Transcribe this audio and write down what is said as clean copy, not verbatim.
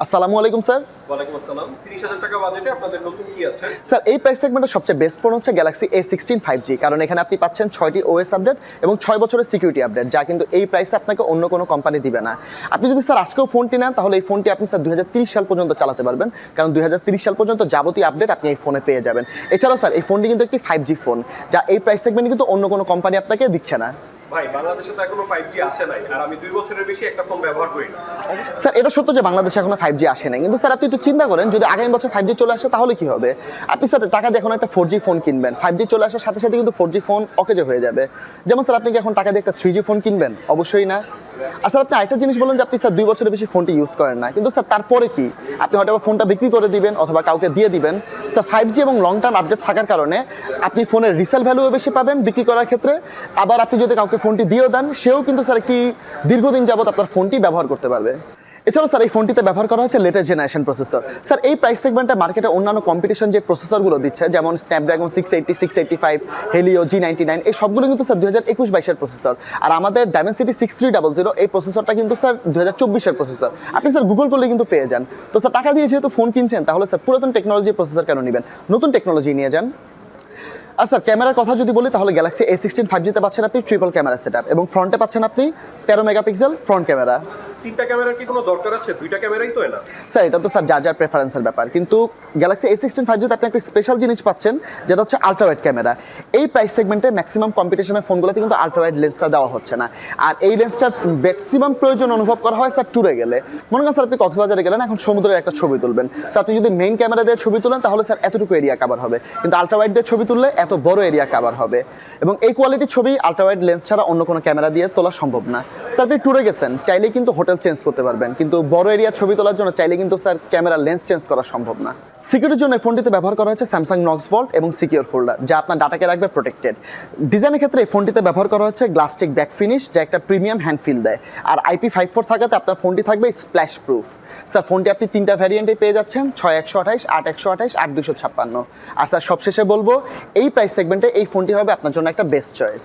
আসসালামু আলাইকুম স্যার। ওয়ালাইকুম আসসালাম। ৩০,০০০ টাকা বাজেটে আপনাদের নতুন কি আছে? স্যার এই প্রাইস সেগমেন্টের সবচেয়ে বেস্ট ফোন হচ্ছে গ্যালাক্সি A16 5G, কারণ এখানে আপনি পাচ্ছেন 6টি OS আপডেট এবং 6 বছরের সিকিউরিটি আপডেট, যা কিন্তু এই প্রাইসে আপনাকে অন্য কোনো কোম্পানি দিবে না। আপনি যদি স্যার আজকেও ফোনটি নেন তাহলে এই ফোনটি আপনি স্যার 2030 সাল পর্যন্ত চালাতে পারবেন, কারণ 2030 সাল পর্যন্ত যাবতীয় আপডেট আপনি এই ফোনে পেয়ে যাবেন। এছাড়াও স্যার এই ফোনটি কিন্তু একটি 5G ফোন, যা এই প্রাইস সেগমেন্টে কিন্তু অন্য কোনো কোম্পানি আপনাকে দিচ্ছে না। ভাই বাংলাদেশে তো এখনো 5G আসে নাই, আর আমি 2 বছরের বেশি একটা ফোন ব্যবহার করি না। স্যার এটা সত্য যে বাংলাদেশে এখনো 5G আসে নাই, কিন্তু স্যার আপনি একটু চিন্তা করেন যদি আগামী বছর 5G চলে আসে তাহলে কি হবে? আপনি স্যার টাকা দিয়ে এখন একটা 4G ফোন কিনবেন, 5G চলে আসার সাথে সাথে কিন্তু 4G ফোন অকেজো হয়ে যাবে। যেমন স্যার আপনি কি এখন টাকা দিয়ে একটা 3G ফোন কিনবেন? অবশ্যই না। আর স্যার আপনি আরেকটা জিনিস বলেন যে আপনি স্যার 2 বছরের বেশি ফোনটি ইউজ করেন না, কিন্তু স্যার তারপরে কি আপনি হয়তো ফোনটা বিক্রি করে দিবেন অথবা কাউকে দিয়ে দিবেন। স্যার 5G এবং লং টার্ম আপডেট থাকার কারণে আপনি ফোনের রিসেল ভ্যালুও বেশি পাবেন বিক্রি করার ক্ষেত্রে। আবার আপনি যদি কাউকে ফোনটি দিয়েও দেন, সেও কিন্তু স্যার একটি দীর্ঘদিন যাবত আপনার ফোনটি ব্যবহার করতে পারবে। এছাড়াও স্যার এই ফোনটিতে ব্যবহার করা হচ্ছে লেটেস্ট জেনারেশন প্রসেসর। স্যার এই প্রাইস সেগমেন্টে মার্কেটে অন্যান্য কম্পিটিশন যে প্রসেসরগুলো দিচ্ছে, যেমন স্ন্যাপড্রাগন 680, 685, হেলিও, G99, এই সবগুলো কিন্তু স্যার 2021-22-এর প্রসেসর। আর আমাদের ডায়মেনসিটি 6300 এই প্রসেসরটা কিন্তু স্যার 2024-এর প্রসেসর। আপনি স্যার গুগল করলে কিন্তু পেয়ে যান। তো স্যার টাকা দিয়ে যেহেতু ফোন কিনছেন, তাহলে স্যার পুরাতন টেকনোলজির প্রসেসর কেন নেবেন? নতুন টেকনোলজি নিয়ে যান। আর স্যার ক্যামেরার কথা যদি বলি তাহলে গ্যালাক্সি A16 5G-তে পাচ্ছেন আপনি ট্রিপল ক্যামেরা সেটআপ এবং ফ্রন্টে পাচ্ছেন আপনি 13 মেগাপিক্সেল ফ্রন্ট ক্যামেরা। 3টা ক্যামেরার কি কোনো দরকার আছে? 2টা ক্যামেরাই তো এনা। স্যার এটা তো স্যার যার প্রেফারেন্সের ব্যাপার, কিন্তু গ্যালাক্সি A16 5G-তে আপনি একটা স্পেশাল জিনিস পাচ্ছেন, যেটা হচ্ছে আলট্রা ওয়াইড ক্যামেরা। এই প্রাইস সেগমেন্টে ম্যাক্সিমাম কম্পিটিশনের ফোনগুলোতে কিন্তু আলট্রা ওয়াইড লেন্সটা দেওয়া হচ্ছে না। আর এই লেন্সটার ম্যাক্সিমাম প্রয়োজন অনুভব করা হয় স্যার ট্যুরে গেলে। মনে করেন স্যার আপনি কক্সবাজারে গেলেন, এখন সমুদ্রের একটা ছবি তুলবেন, স্যার আপনি যদি মেইন ক্যামেরা দিয়ে ছবি তুলেন তাহলে স্যার এতটুকু এরিয়া কাভার হবে, কিন্তু আলট্রা ওয়াইড দিয়ে ছবি তুললে এত বড় এরিয়া কাভার হবে। এবং এই কোয়ালিটির ছবি আলট্রা ওয়াইড লেন্স ছাড়া অন্য কোনো ক্যামেরা দিয়ে তোলা সম্ভব না। স্যার আপনি ট্যুরে গেছেন, চাইলেই কিন্তু হোটেল চেঞ্জ করতে পারবেন, কিন্তু বড় এরিয়া ছবি তোলার জন্য চাইলে কিন্তু স্যার ক্যামেরা লেন্স চেঞ্জ করা সম্ভব না। সিকিউরিটির জন্য এই ফোনটিতে ব্যবহার করা হয়েছে স্যামসাং নক্স ভল্ট এবং সিকিউর ফোল্ডার, যা আপনার ডাটাকে রাখবে প্রোটেক্টেড। ডিজাইনের ক্ষেত্রে এই ফোনটিতে ব্যবহার করা হচ্ছে গ্লাস্টিক ব্যাক ফিনিশ, যা একটা প্রিমিয়াম হ্যান্ড ফিল দেয়। আর IP54 থাকাতে আপনার ফোনটি থাকবে স্প্ল্যাশ প্রুফ। স্যার ফোনটি আপনি 3টা ভ্যারিয়েন্টে পেয়ে যাচ্ছেন, 6128, 8128, 8256। আর স্যার সবশেষে বলবো, এই প্রাইস সেগমেন্টে এই ফোনটি হবে আপনার জন্য একটা বেস্ট চয়েস।